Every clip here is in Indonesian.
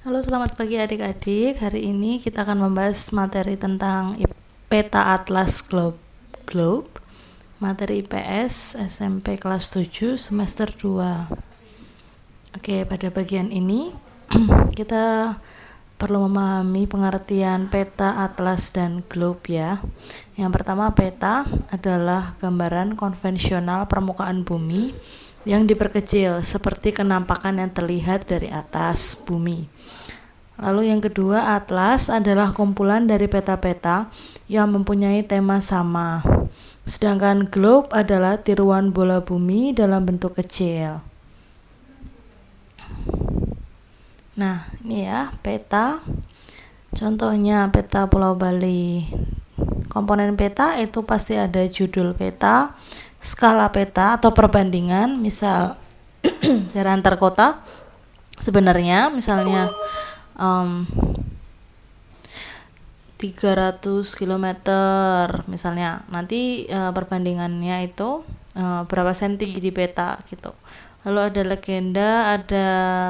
Halo, selamat pagi adik-adik. Hari ini kita akan membahas materi tentang peta atlas globe, materi IPS SMP kelas 7 semester 2. Oke, pada bagian ini kita perlu memahami pengertian peta, atlas, dan globe ya. Yang pertama, peta adalah gambaran konvensional permukaan bumi yang diperkecil seperti kenampakan yang terlihat dari atas bumi. Lalu yang kedua, atlas adalah kumpulan dari peta-peta yang mempunyai tema sama. Sedangkan globe adalah tiruan bola bumi dalam bentuk kecil. Nah, ini ya peta. Contohnya peta Pulau Bali. Komponen peta itu pasti ada judul peta, skala peta atau perbandingan, misal jarak antar kota. Sebenarnya misalnya 300 km misalnya, nanti perbandingannya itu berapa senti di peta gitu. Lalu ada legenda, ada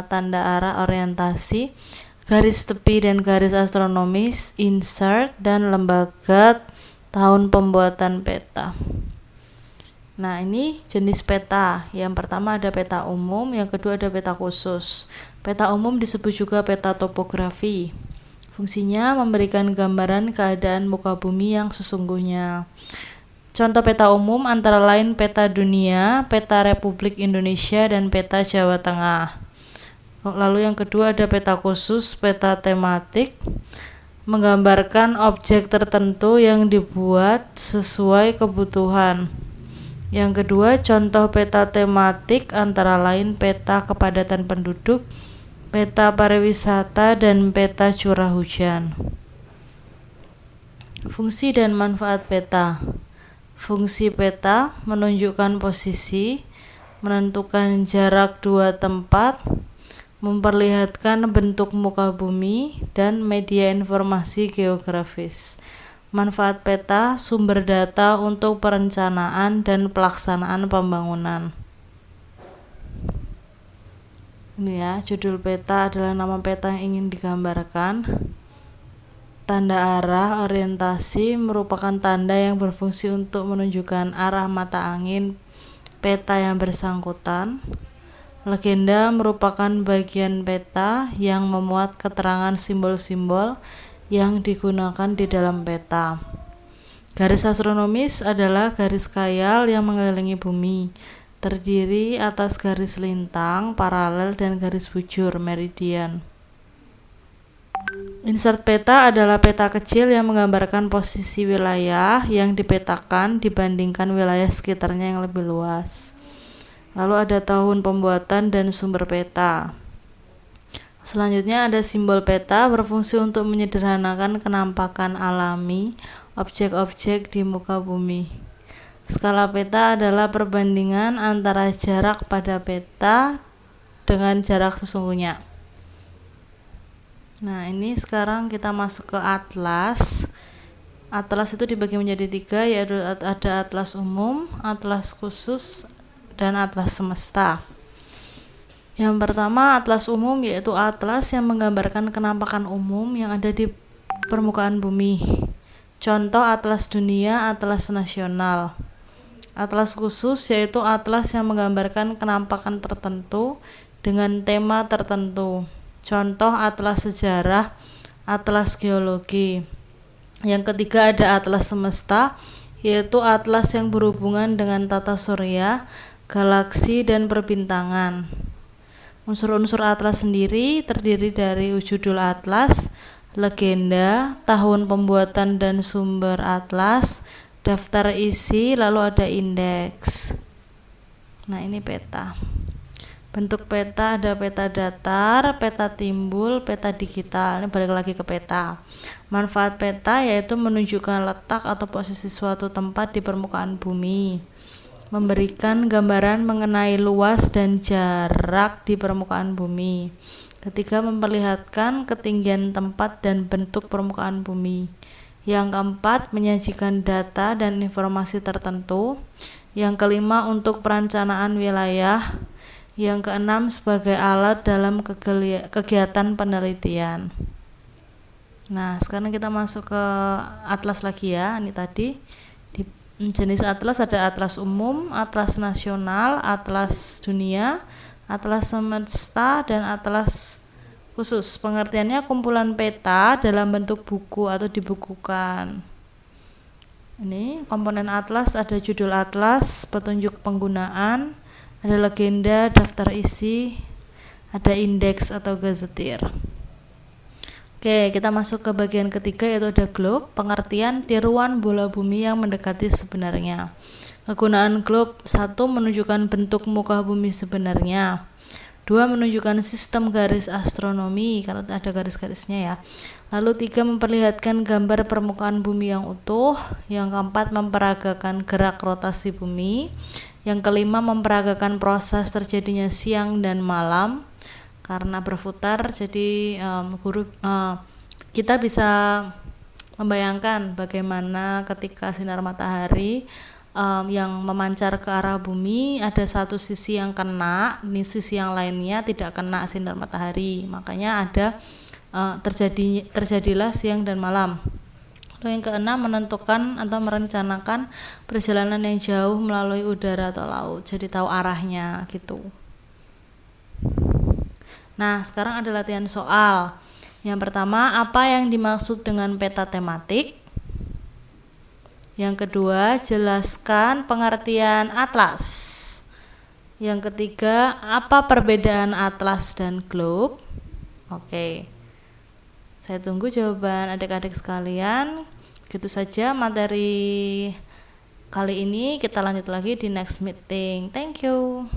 tanda arah orientasi, garis tepi dan garis astronomis, insert, dan lembaga tahun pembuatan peta. Nah, ini jenis peta. Yang pertama ada peta umum, yang kedua ada peta khusus. Peta umum disebut juga peta topografi. Fungsinya memberikan gambaran keadaan muka bumi yang sesungguhnya. Contoh peta umum antara lain peta dunia, peta Republik Indonesia, dan peta Jawa Tengah. Lalu yang kedua ada peta khusus, peta tematik, menggambarkan objek tertentu yang dibuat sesuai kebutuhan. Yang kedua, contoh peta tematik antara lain peta kepadatan penduduk, peta pariwisata, dan peta curah hujan. Fungsi dan manfaat peta. Fungsi peta menunjukkan posisi, menentukan jarak dua tempat, memperlihatkan bentuk muka bumi, dan media informasi geografis. Manfaat peta, sumber data untuk perencanaan dan pelaksanaan pembangunan. Ini ya, judul peta adalah nama peta yang ingin digambarkan. Tanda arah orientasi merupakan tanda yang berfungsi untuk menunjukkan arah mata angin peta yang bersangkutan. Legenda merupakan bagian peta yang memuat keterangan simbol-simbol yang digunakan di dalam peta. Garis astronomis adalah garis khayal yang mengelilingi bumi, terdiri atas garis lintang, paralel, dan garis bujur, meridian. Insert peta adalah peta kecil yang menggambarkan posisi wilayah yang dipetakan dibandingkan wilayah sekitarnya yang lebih luas. Lalu ada tahun pembuatan dan sumber peta. Selanjutnya ada simbol peta, berfungsi untuk menyederhanakan kenampakan alami objek-objek di muka bumi. Skala peta adalah perbandingan antara jarak pada peta dengan jarak sesungguhnya. Nah, ini sekarang kita masuk ke atlas. Atlas itu dibagi menjadi 3, yaitu ada atlas umum, atlas khusus, dan atlas semesta. Yang pertama, atlas umum, yaitu atlas yang menggambarkan kenampakan umum yang ada di permukaan bumi. Contoh atlas dunia, atlas nasional. Atlas khusus yaitu atlas yang menggambarkan kenampakan tertentu dengan tema tertentu. Contoh atlas sejarah, atlas geologi. Yang ketiga ada atlas semesta, yaitu atlas yang berhubungan dengan tata surya, galaksi, dan perbintangan. Unsur-unsur atlas sendiri terdiri dari judul atlas, legenda, tahun pembuatan dan sumber atlas, daftar isi, lalu ada indeks. Nah, ini peta. Bentuk peta ada peta datar, peta timbul, peta digital. Ini balik lagi ke peta. Manfaat peta yaitu menunjukkan letak atau posisi suatu tempat di permukaan bumi, memberikan gambaran mengenai luas dan jarak di permukaan bumi. Ketiga, memperlihatkan ketinggian tempat dan bentuk permukaan bumi. Yang keempat, menyajikan data dan informasi tertentu. Yang kelima, untuk perencanaan wilayah. Yang keenam, sebagai alat dalam kegiatan penelitian. Nah, sekarang kita masuk ke atlas lagi ya. Ini tadi di jenis atlas ada atlas umum, atlas nasional, atlas dunia, atlas semesta, dan atlas khusus. Pengertiannya kumpulan peta dalam bentuk buku atau dibukukan. Ini komponen atlas, ada judul atlas, petunjuk penggunaan, ada legenda, daftar isi, ada indeks atau gazetir. Oke, kita masuk ke bagian ketiga, yaitu ada globe, pengertian tiruan bola bumi yang mendekati sebenarnya. Kegunaan globe: 1. Menunjukkan bentuk muka bumi sebenarnya. 2. Menunjukkan sistem garis astronomi, kalau ada garis-garisnya ya. Lalu 3. Memperlihatkan gambar permukaan bumi yang utuh. Yang keempat, memperagakan gerak rotasi bumi. Yang kelima, memperagakan proses terjadinya siang dan malam karena berputar. Jadi kita bisa membayangkan bagaimana ketika sinar matahari yang memancar ke arah bumi, ada satu sisi yang kena, ini sisi yang lainnya tidak kena sinar matahari, makanya ada terjadilah siang dan malam. Lalu yang keenam, menentukan atau merencanakan perjalanan yang jauh melalui udara atau laut, jadi tahu arahnya gitu. Nah, sekarang ada latihan soal. Yang pertama, apa yang dimaksud dengan peta tematik? Yang kedua, jelaskan pengertian atlas. Yang ketiga, apa perbedaan atlas dan globe? Oke. Saya tunggu jawaban adik-adik sekalian. Gitu saja materi kali ini, kita lanjut lagi di next meeting. Thank you.